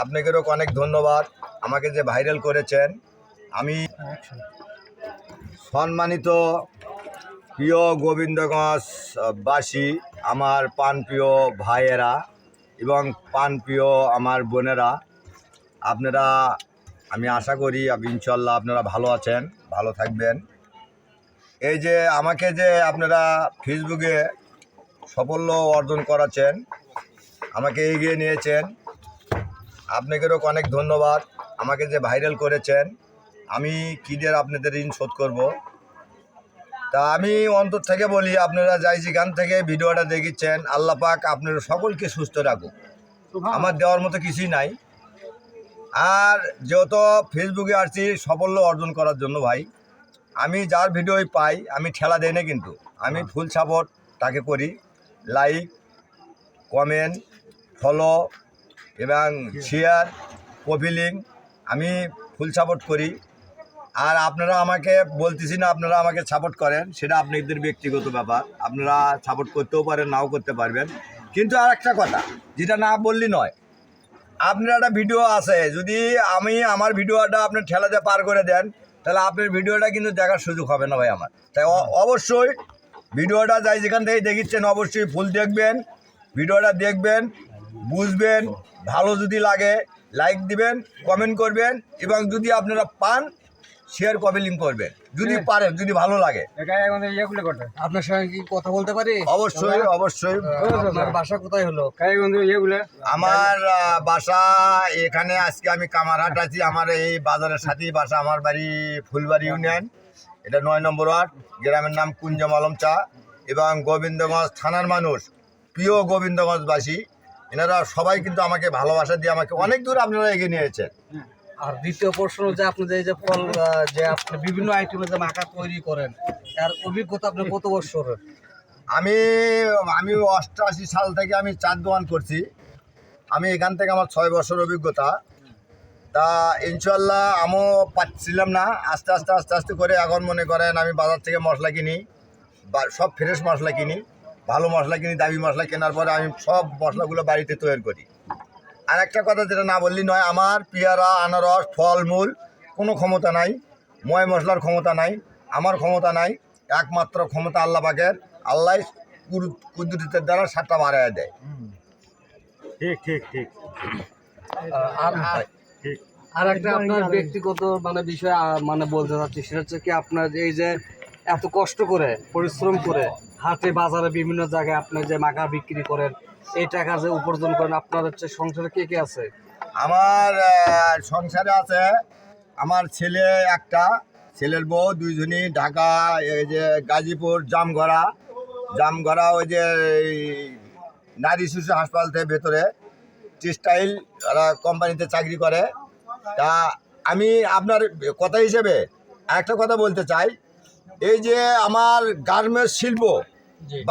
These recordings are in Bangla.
আপনাদেরও অনেক ধন্যবাদ আমাকে যে ভাইরাল করেছেন। আমি সম্মানিত প্রিয় গোবিন্দগঞ্জবাসী, আমার প্রাণপ্রিয় ভাইয়েরা এবং প্রাণপ্রিয় আমার বোনেরা, আপনারা, আমি আশা করি ইনশাল্লাহ আপনারা ভালো আছেন, ভালো থাকবেন। এই যে আমাকে যে আপনারা ফেসবুকে সাফল্য অর্জন করাচ্ছেন, আমাকে এগিয়ে নিয়েছেন, আপনাদেরও অনেক ধন্যবাদ আমাকে যে ভাইরাল করেছেন। আমি কিদের আপনাদের ঋণ শোধ করব। তা আমি অন্তর থেকে বলি, আপনারা যাই যেখান থেকে ভিডিওটা দেখিচ্ছেন, আল্লাহ পাক আপনারা সকলকে সুস্থ রাখুক। আমার দেওয়ার মতো কিছুই নাই। আর যেহেতু ফেসবুকে আসছি সাফল্য অর্জন করার জন্য ভাই, আমি যার ভিডিওই পাই আমি ঠেলা দেই না, কিন্তু আমি ফুল সাপোর্ট তাকে করি। লাইক, কমেন্ট, ফলো এবং শেয়ার, কপি লিঙ্ক আমি ফুল সাপোর্ট করি। আর আপনারা আমাকে বলতেছি না আপনারা আমাকে সাপোর্ট করেন, সেটা আপনাদের ব্যক্তিগত ব্যাপার। আপনারা সাপোর্ট করতেও পারেন, নাও করতে পারবেন। কিন্তু আর একটা কথা যেটা না বললি নয়, আপনার একটা ভিডিও আছে, যদি আমি আমার ভিডিওটা আপনি ঠেলাতে পার করে দেন, তাহলে আপনার ভিডিওটা কিন্তু দেখার সুযোগ হবে না ভাই আমার। তাই অবশ্যই ভিডিওটা যাই যেখান থেকে দেখিচ্ছেন অবশ্যই ফুল দেখবেন, ভিডিওটা দেখবেন, বুঝবেন। ভালো যদি লাগে লাইক দিবেন, কমেন্ট করবেন, এবং যদি আপনারা পান শেয়ার, কপি লিঙ্ক করবেন যদি পারেন, যদি ভালো লাগে। আপনার সঙ্গে কি কথা বলতে পারি? অবশ্যই অবশ্যই। আপনার বাসা কোথায় হলো? আমার বাসা এখানে, আজকে আমি কামারহাট আছি। আমার এই বাজারের সাথেই বাসা। আমার বাড়ি ফুলবাড়ি ইউনিয়ন, এটা 9 নম্বর ওয়ার্ড। গ্রামের নাম কুঞ্জম আলম চা। এবং গোবিন্দগঞ্জ থানার মানুষ, প্রিয় গোবিন্দগঞ্জবাসী, এনারা সবাই কিন্তু আমাকে ভালোবাসা দিয়ে আমাকে অনেক দূর আপনারা এগিয়ে নিয়েছেন। আর দ্বিতীয় প্রশ্ন, যে আপনি যে ফল যে আপনি বিভিন্ন আইটেমের যে মাখা তৈরি করেন, তার অভিজ্ঞতা আপনার কত বছরের? আমি 88 সাল থেকে আমি চার দোকান করছি। আমি এখান থেকে আমার 6 বছর অভিজ্ঞতা। তা ইনশাল্লাহ আমিও পাচ্ছিলাম না, আস্তে আস্তে আস্তে আস্তে করে এখন মনে করেন আমি বাজার থেকে মশলা কিনি, সব ফ্রেশ মশলা কিনি, ভালো মশলা কিনি। দামি মশলা কেনার পরে আমি সব মশলাগুলো বাড়িতে তৈরি করি। আর একটা কথা যেটা না বললি নয়, আমার পেয়ারা, আনারস, ফলমূল কোনো ক্ষমতা নাই, ময় মশলার ক্ষমতা নাই, আমার ক্ষমতা নাই। একমাত্র ক্ষমতা আল্লাহ পাকের। আল্লাহ কুদরতের দ্বারা সাতটা বাড়ায় দেয়। ঠিক ঠিক ঠিক। আর একটা আপনার ব্যক্তিগত বিষয় বলতে চাচ্ছি, সেটা হচ্ছে কি, আপনার এই যে এত কষ্ট করে পরিশ্রম করে হাটে বাজারে বিভিন্ন জায়গায় আপনি যে মাখা বিক্রি করেন, এই টাকা যে উপার্জন করেন, আপনার হচ্ছে সংসারে কে কে আছে? আমার সংসারে আছে আমার ছেলে একটা, ছেলের বউ, দুইজনই ঢাকা, এই যে গাজীপুর জামগড়া ওই যে নারী শিশু হাসপাতাল থেকে ভেতরে টেক্সটাইল কোম্পানিতে চাকরি করে। তা আমি আপনার কথা হিসেবে একটা কথা বলতে চাই, এই যে আমার গার্মেন্টস শিল্প,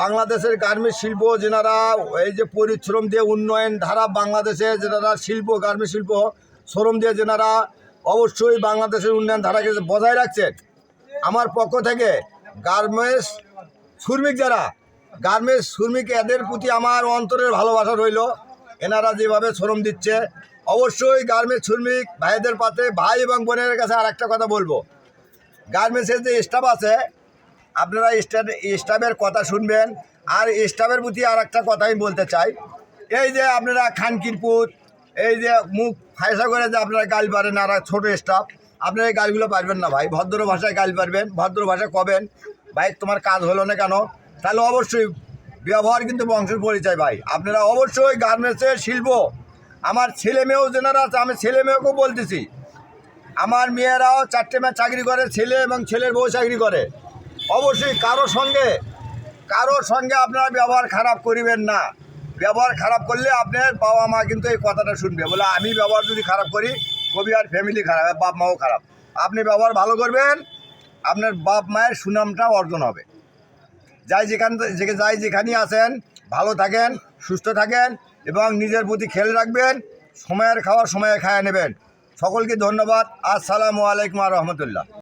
বাংলাদেশের গার্মেন্টস শিল্প, যেনারা এই যে পরিশ্রম দিয়ে উন্নয়ন ধারা বাংলাদেশে যেনারা শিল্প, গার্মেন্টস শিল্প শ্রম দিয়ে যেনারা অবশ্যই বাংলাদেশের উন্নয়ন ধারাকে বজায় রাখছেন, আমার পক্ষ থেকে গার্মেন্টস শ্রমিক যারা, গার্মেন্টস শ্রমিক, এদের প্রতি আমার অন্তরের ভালোবাসা রইল। এনারা যেভাবে শ্রম দিচ্ছে, অবশ্যই গার্মেন্টস শ্রমিক ভাইদের পাতে, ভাই এবং বোনের কাছে আর একটা কথা বলবো, গার্মেন্টসের যে স্টাফ আছে, আপনারা স্টাফের কথা শুনবেন। আর স্টাফের প্রতি আর একটা কথা আমি বলতে চাই, এই যে আপনারা খানকিরপুর, এই যে মুখ ফায়সা করে যে আপনারা গাল পারেন, আর ছোটো স্টাফ, আপনারা এই গালগুলো পারবেন না ভাই। ভদ্র ভাষায় গাল পারবেন, ভদ্র ভাষায় কবেন ভাই তোমার কাজ হলো না কেন, তাহলে অবশ্যই ব্যবহার কিন্তু বংশের পরিচয় ভাই। আপনারা অবশ্যই গার্মেন্টসের শিল্প, আমার ছেলে মেয়েও যেনারা আছে, আমি ছেলে মেয়েকেও বলতেছি, আমার মেয়েরাও 4টে মেয়ে চাকরি করে, ছেলে এবং ছেলের বউ চাকরি করে। অবশ্যই কারোর সঙ্গে আপনারা ব্যবহার খারাপ করিবেন না। ব্যবহার খারাপ করলে আপনার বাবা মা কিন্তু এই কথাটা শুনবে, বলে আমি ব্যবহার যদি খারাপ করি কবি আর ফ্যামিলি খারাপ, বাপ মাও খারাপ। আপনি ব্যবহার ভালো করবেন, আপনার বাপ মায়ের সুনামটা অর্জন হবে। যাই যেখানেই আছেন ভালো থাকেন, সুস্থ থাকেন এবং নিজের প্রতি খেয়াল রাখবেন, সময়ের খাওয়া সময়ে খায়া নেবেন। সকলকে ধন্যবাদ। আসসালামু আলাইকুম ওয়া রাহমাতুল্লাহ।